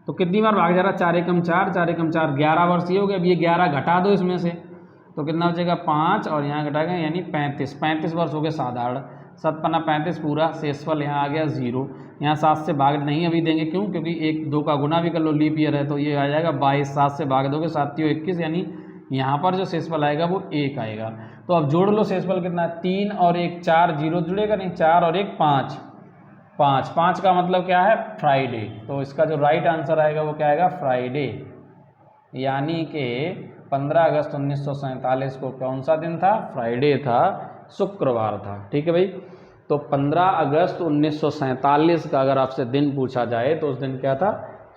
तो कितनी बार भाग जा रहा है, 4 एकम 4, 4 एकम 4, 11 वर्ष ये हो गया। अब ये 11 घटा दो इसमें से तो कितना बचेगा 5, और यहाँ घटाएंगे यानी 35, 35 वर्ष हो गए साधारण, 7 पन्ना 35 पूरा, शेषफल यहाँ आ गया 0। यहाँ 7 से भाग नहीं अभी देंगे, क्यों, क्योंकि 1 2 का गुना भी कर लो, लीप ईयर है, तो ये आ जाएगा 22, 7 से भाग दोगे 7 3 21, यानी यहाँ पर जो शेषफल आएगा वो 1 आएगा। तो अब जोड़ लो शेषफल कितना, 3 और 1 4, 0 जुड़ेगा नहीं, 4 और 1 5, 5 5 का मतलब क्या है, फ्राइडे। तो इसका जो राइट आंसर आएगा वो क्या आएगा, फ्राइडे, यानी कि 15 अगस्त 1947 को कौन सा दिन था, फ्राइडे था, शुक्रवार था, ठीक है भाई। तो 15 अगस्त 1947 का अगर आपसे दिन पूछा जाए तो उस दिन क्या था,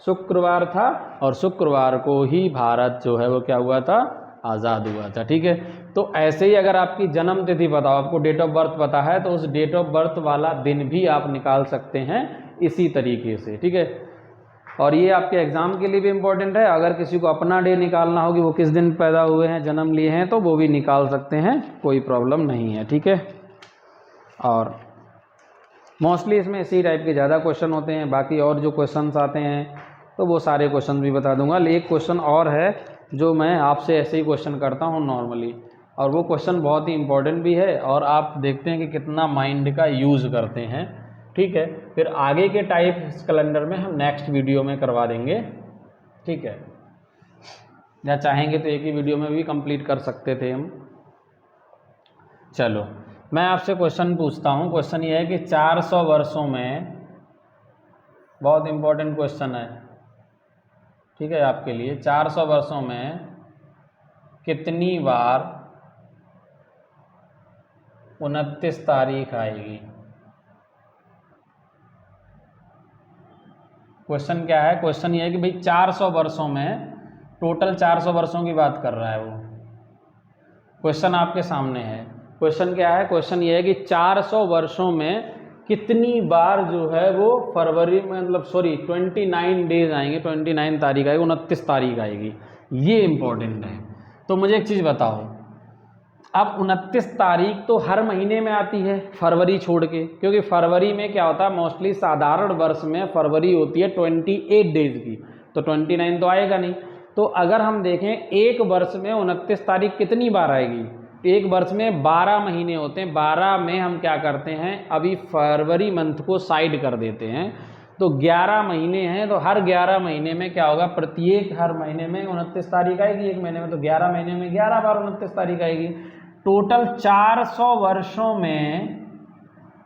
शुक्रवार था, और शुक्रवार को ही भारत जो है वो क्या हुआ था, आज़ाद हुआ था, ठीक है। तो ऐसे ही अगर आपकी जन्म तिथि पता हो, आपको डेट ऑफ बर्थ पता है, तो उस डेट ऑफ बर्थ वाला दिन भी आप निकाल सकते हैं इसी तरीके से, ठीक है। और ये आपके एग्ज़ाम के लिए भी इम्पोर्टेंट है, अगर किसी को अपना डे निकालना हो कि वो किस दिन पैदा हुए हैं, जन्म लिए हैं, तो वो भी निकाल सकते हैं, कोई प्रॉब्लम नहीं है, ठीक है। और मोस्टली इसमें इसी टाइप के ज़्यादा क्वेश्चन होते हैं, बाकी और जो क्वेश्चंस आते हैं तो वो सारे क्वेश्चन भी बता दूंगा। लेकिन एक क्वेश्चन और है जो मैं आपसे ऐसे ही क्वेश्चन करता हूँ नॉर्मली, और वो क्वेश्चन बहुत ही इम्पोर्टेंट भी है, और आप देखते हैं कि कितना माइंड का यूज़ करते हैं, ठीक है। फिर आगे के टाइप इस कैलेंडर में हम नेक्स्ट वीडियो में करवा देंगे, ठीक है, या चाहेंगे तो एक ही वीडियो में भी कंप्लीट कर सकते थे हम। चलो मैं आपसे क्वेश्चन पूछता हूँ। क्वेश्चन ये है कि 400 वर्षों में, बहुत इम्पोर्टेंट क्वेश्चन है, ठीक है, आपके लिए, 400 वर्षों में कितनी बार 29 तारीख आएगी। क्वेश्चन क्या है, क्वेश्चन ये है कि भाई 400 वर्षों में, टोटल 400 वर्षों की बात कर रहा है वो। क्वेश्चन आपके सामने है, क्वेश्चन क्या है, क्वेश्चन ये है कि 400 वर्षों में कितनी बार जो है वो फरवरी में, मतलब सॉरी 29 डेज आएंगे, 29 तारीख आएगी, 29 तारीख आएगी, ये इम्पोर्टेंट है। तो मुझे एक चीज़ बताओ, अब 29 तारीख तो हर महीने में आती है फरवरी छोड़ के, क्योंकि फरवरी में क्या होता है, मोस्टली साधारण वर्ष में फरवरी होती है 28 डेज की, तो 29 तो आएगा नहीं। तो अगर हम देखें एक वर्ष में 29 तारीख कितनी बार आएगी, एक वर्ष में 12 महीने होते हैं, 12 में हम क्या करते हैं, अभी फरवरी मंथ को साइड कर देते हैं, तो 11 महीने हैं, तो हर 11 महीने में क्या होगा, प्रत्येक हर महीने में 29 तारीख आएगी, एक महीने में, तो 11 महीने में 11 बार 29 तारीख आएगी। टोटल 400 वर्षों में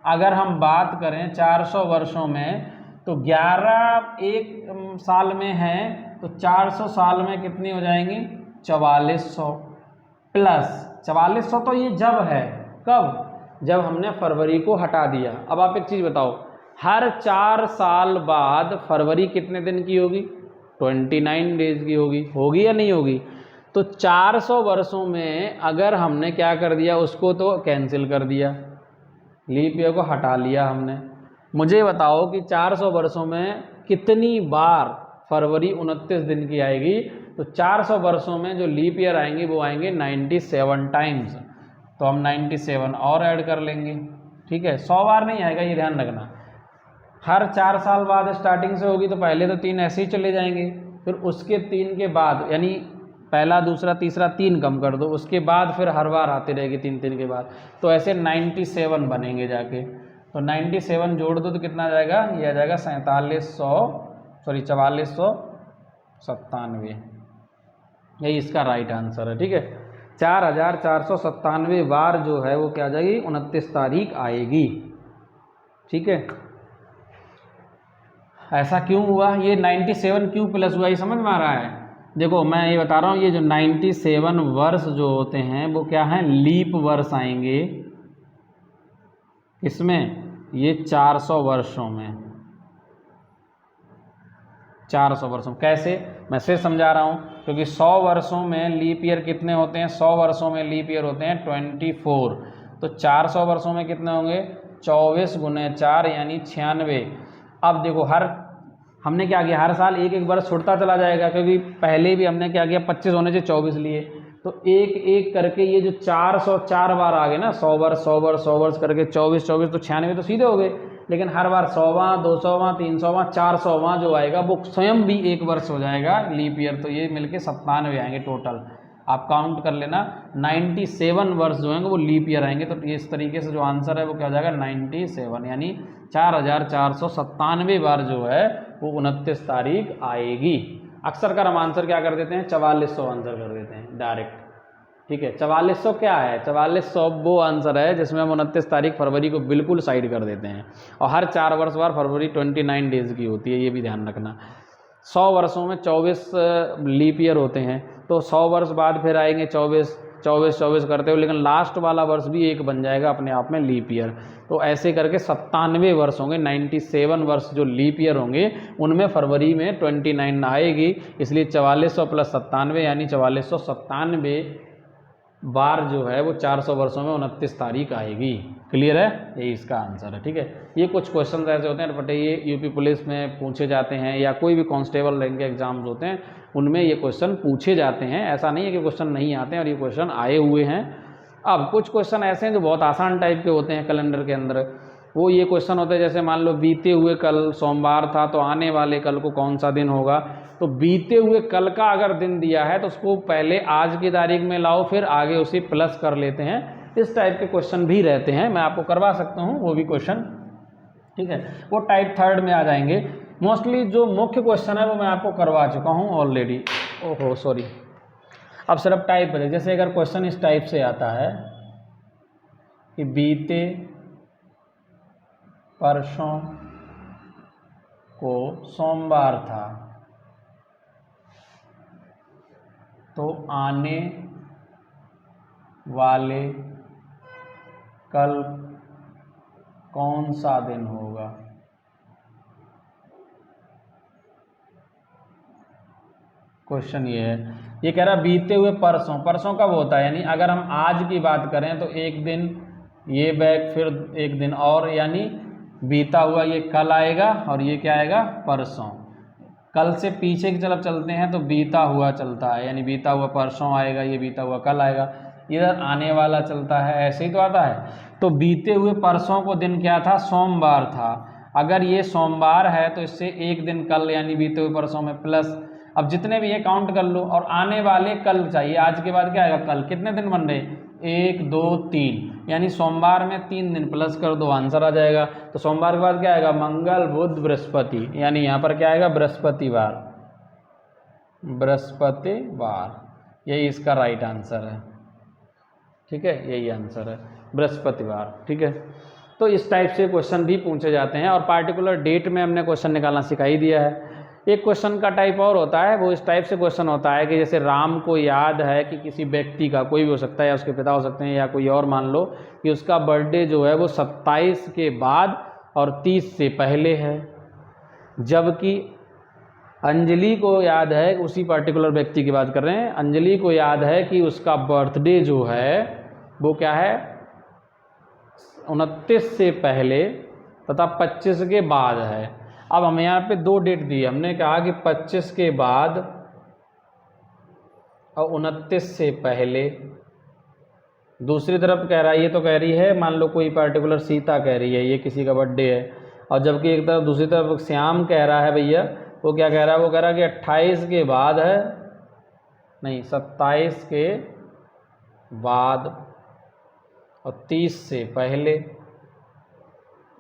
अगर हम बात करें, 400 वर्षों में, तो 11 एक साल में है, तो 400 साल में कितनी हो जाएंगी, 4400 प्लस 4400, तो ये जब है, कब, जब हमने फरवरी को हटा दिया। अब आप एक चीज़ बताओ, हर 4 साल बाद फरवरी कितने दिन की होगी, 29 डेज की होगी या नहीं होगी। तो 400 वर्षों में अगर हमने क्या कर दिया, उसको तो कैंसिल कर दिया, लीप ईयर को हटा लिया हमने। मुझे बताओ कि 400 वर्षों में कितनी बार फरवरी 29 दिन की आएगी। तो 400 वर्षों में जो लीप ईयर आएंगे वो आएंगे 97 टाइम्स, तो हम 97 और ऐड कर लेंगे, ठीक है। 100 बार नहीं आएगा, ये ध्यान रखना। हर 4 साल बाद स्टार्टिंग से होगी, तो पहले तो 3 ऐसे ही चले जाएंगे, फिर उसके 3 के बाद, यानी पहला दूसरा तीसरा 3 कम कर दो, उसके बाद फिर हर बार आती रहेगी 3 के बाद, तो ऐसे 97 बनेंगे जाके। तो 97 जोड़ दो तो कितना आ जाएगा, ये आ जाएगा 4497, यही इसका राइट आंसर है, ठीक है। 4497 बार जो है वो क्या आ जाएगी, 29 तारीख आएगी, ठीक है। ऐसा क्यों हुआ, ये 97 क्यों प्लस हुआ, ये समझ में आ रहा है। देखो मैं ये बता रहा हूँ, ये जो 97 वर्ष जो होते हैं वो क्या हैं, लीप वर्ष आएंगे, इसमें ये 400 वर्षों में, 400 वर्षों कैसे, मैं फिर समझा रहा हूँ, क्योंकि 100 वर्षों में लीप ईयर कितने होते हैं, 100 वर्षों में लीप ईयर होते हैं 24, तो 400 वर्षों में कितने होंगे, 24 × 4 यानी 96। अब देखो हर हमने क्या किया, हर साल एक एक वर्ष छुटता चला जाएगा, क्योंकि पहले भी हमने क्या किया 25 होने से 24 लिए, तो एक एक करके ये जो 404 बार आ गए ना, 100 वर्ष 100 वर्ष 100 वर्ष करके 24 24 तो 96 तो सीधे हो गए। लेकिन हर बार 100वां 200वां 300वां 400वां जो आएगा वो स्वयं भी एक वर्ष हो जाएगा लीप ईयर, तो ये मिलके 97 आएंगे टोटल। आप काउंट कर लेना, 97 वर्ष जो हैं वो लीप ईयर आएंगे। तो इस तरीके से जो आंसर है वो क्या हो जाएगा 97, यानी 4497 बार जो है वो 29 तारीख आएगी। अक्सर कर हम आंसर क्या कर देते हैं, 4400 आंसर कर देते हैं डायरेक्ट। ठीक है, 4400 क्या है, 4400 वो आंसर है जिसमें हम 29 तारीख फरवरी को बिल्कुल साइड कर देते हैं। और हर 4 वर्ष बाद फरवरी 29 डेज की होती है, ये भी ध्यान रखना। 100 वर्षों में 24 लीप ईयर होते हैं, तो 100 वर्ष बाद फिर आएंगे 24 24 24 करते हुए, लेकिन लास्ट वाला वर्ष भी एक बन जाएगा अपने आप में लीप ईयर। तो ऐसे करके 97 वर्ष होंगे, 97 वर्ष जो लीप ईयर होंगे उनमें फरवरी में 29 आएगी, इसलिए 4400 प्लस 97 यानी 4497 बार जो है वो 400 वर्षों में 29 तारीख आएगी। क्लियर है, यही इसका आंसर है। ठीक है, ये कुछ क्वेश्चन ऐसे होते हैं बट ये यूपी पुलिस में पूछे जाते हैं या कोई भी कांस्टेबल रैंक के एग्जाम्स होते हैं उनमें ये क्वेश्चन पूछे जाते हैं। ऐसा नहीं है कि क्वेश्चन नहीं आते हैं, और ये क्वेश्चन आए हुए हैं। अब कुछ क्वेश्चन ऐसे हैं जो बहुत आसान टाइप के होते हैं कैलेंडर के अंदर। वो ये क्वेश्चन होते हैं जैसे मान लो बीते हुए कल सोमवार था तो आने वाले कल को कौन सा दिन होगा। तो बीते हुए कल का अगर दिन दिया है तो उसको पहले आज की तारीख में लाओ, फिर आगे उसे प्लस कर लेते हैं। इस टाइप के क्वेश्चन भी रहते हैं, मैं आपको करवा सकता हूँ वो भी क्वेश्चन। ठीक है, वो टाइप 3 में आ जाएंगे। मोस्टली जो मुख्य क्वेश्चन है वो मैं आपको करवा चुका हूँ ऑलरेडी। ओहो सॉरी, अब सिर्फ टाइप है। जैसे अगर क्वेश्चन इस टाइप से आता है कि बीते परसों को सोमवार था तो आने वाले कल कौन सा दिन होगा। क्वेश्चन ये है, ये कह रहा बीते हुए परसों, परसों कब होता है, यानी अगर हम आज की बात करें तो एक दिन ये बैक फिर एक दिन और, यानी बीता हुआ ये कल आएगा और ये क्या आएगा परसों। कल से पीछे की तरफ चलते हैं तो बीता हुआ चलता है, यानी बीता हुआ परसों आएगा, ये बीता हुआ कल आएगा। इधर आने वाला चलता है, ऐसे ही तो आता है। तो बीते हुए परसों को दिन क्या था, सोमवार था। अगर ये सोमवार है तो इससे एक दिन कल यानी बीते हुए परसों में प्लस, अब जितने भी ये काउंट कर लो। और आने वाले कल चाहिए, आज के बाद क्या आएगा कल। कितने दिन बन रहे, 1 2 3, यानी सोमवार में 3 दिन प्लस कर दो, आंसर आ जाएगा। तो सोमवार के बाद क्या आएगा, मंगल बुध बृहस्पति, यानी यहाँ पर क्या आएगा बृहस्पतिवार, बृहस्पतिवार, यही इसका राइट आंसर है। ठीक है, यही आंसर है बृहस्पतिवार। ठीक है, तो इस टाइप से क्वेश्चन भी पूछे जाते हैं और पार्टिकुलर डेट में हमने क्वेश्चन निकालना सिखा ही दिया है। एक क्वेश्चन का टाइप और होता है, वो इस टाइप से क्वेश्चन होता है कि जैसे राम को याद है कि किसी व्यक्ति का, कोई भी हो सकता है या उसके पिता हो सकते हैं या कोई और, मान लो कि उसका बर्थडे जो है वो 27 के बाद और 30 से पहले है, जबकि अंजलि को याद है, उसी पर्टिकुलर व्यक्ति की बात कर रहे हैं, अंजलि को याद है कि उसका बर्थडे जो है वो क्या है 29 से पहले तथा 25 के बाद है। अब हमें यहाँ पे 2 डेट दी, हमने कहा कि 25 के बाद और 29 से पहले। दूसरी तरफ कह रहा है, ये तो कह रही है मान लो कोई पर्टिकुलर सीता कह रही है ये किसी का बर्थडे है, और जबकि एक तरफ दूसरी तरफ श्याम कह रहा है भैया, वो क्या कह रहा है, वो कह रहा है कि 28 के बाद है, नहीं 27 के बाद और 30 से पहले,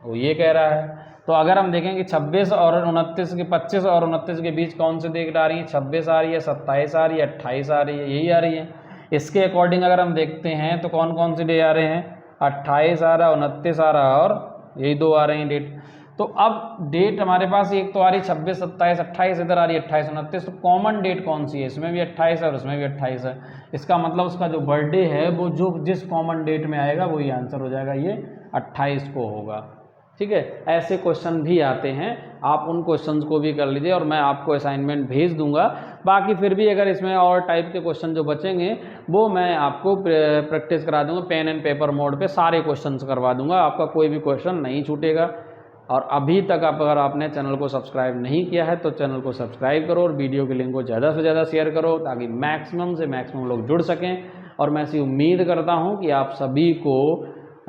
वो ये कह रहा है। तो अगर हम देखें कि 26 और 29 के 25 और 29 के बीच कौन सी डेट आ रही है, 26 आ रही है, 27 आ रही है, 28 आ रही है, यही आ रही है। इसके अकॉर्डिंग अगर हम देखते हैं तो कौन कौन सी डेट आ रहे हैं, 28 आ रहा है, 29 आ रहा है और यही 2 आ रहे हैं डेट। तो अब डेट हमारे पास एक तो आ रही है 26 27 28, इधर आ रही है 28 29, तो कॉमन डेट कौन सी है, इसमें भी 28 है और इसमें भी 28 है। इसका मतलब उसका जो बर्थडे है वो जो जिस कॉमन डेट में आएगा वही आंसर हो जाएगा, ये 28 को होगा। ठीक है, ऐसे क्वेश्चन भी आते हैं, आप उन क्वेश्चंस को भी कर लीजिए और मैं आपको असाइनमेंट भेज दूंगा। बाकी फिर भी अगर इसमें और टाइप के क्वेश्चन जो बचेंगे वो मैं आपको प्रैक्टिस करा दूंगा, पेन एंड पेपर मोड पे सारे क्वेश्चंस करवा दूंगा, आपका कोई भी क्वेश्चन नहीं छूटेगा। और अभी तक अगर आपने चैनल को सब्सक्राइब नहीं किया है तो चैनल को सब्सक्राइब करो और वीडियो के लिंक को ज़्यादा से ज़्यादा शेयर करो ताकि मैक्सिमम से मैक्सिमम लोग जुड़ सकें। और मैं ऐसी उम्मीद करता हूं कि आप सभी को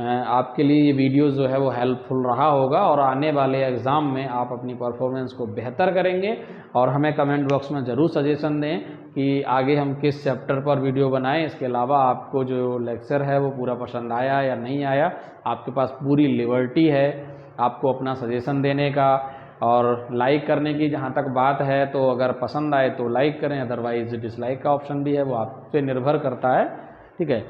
आपके लिए ये वीडियो जो है वो हेल्पफुल रहा होगा और आने वाले एग्ज़ाम में आप अपनी परफॉर्मेंस को बेहतर करेंगे। और हमें कमेंट बॉक्स में ज़रूर सजेशन दें कि आगे हम किस चैप्टर पर वीडियो बनाएं। इसके अलावा आपको जो लेक्चर है वो पूरा पसंद आया या नहीं आया, आपके पास पूरी लिबर्टी है आपको अपना सजेशन देने का और लाइक करने की। जहाँ तक बात है तो अगर पसंद आए तो लाइक करें, अदरवाइज डिसलाइक का ऑप्शन भी है, वो आप पे निर्भर करता है, ठीक है।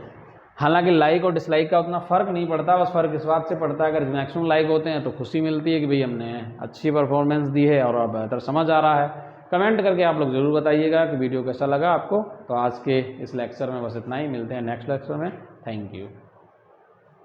हालांकि लाइक और डिसलाइक का उतना फ़र्क नहीं पड़ता, बस फ़र्क इस बात से पड़ता है अगर मैक्सिमम लाइक होते हैं तो खुशी मिलती है कि भाई हमने अच्छी परफॉर्मेंस दी है और बेहतर समझ आ रहा है। कमेंट करके आप लोग ज़रूर बताइएगा कि वीडियो कैसा लगा आपको। तो आज के इस लेक्चर में बस इतना ही, मिलते हैं नेक्स्ट लेक्चर में। Thank you.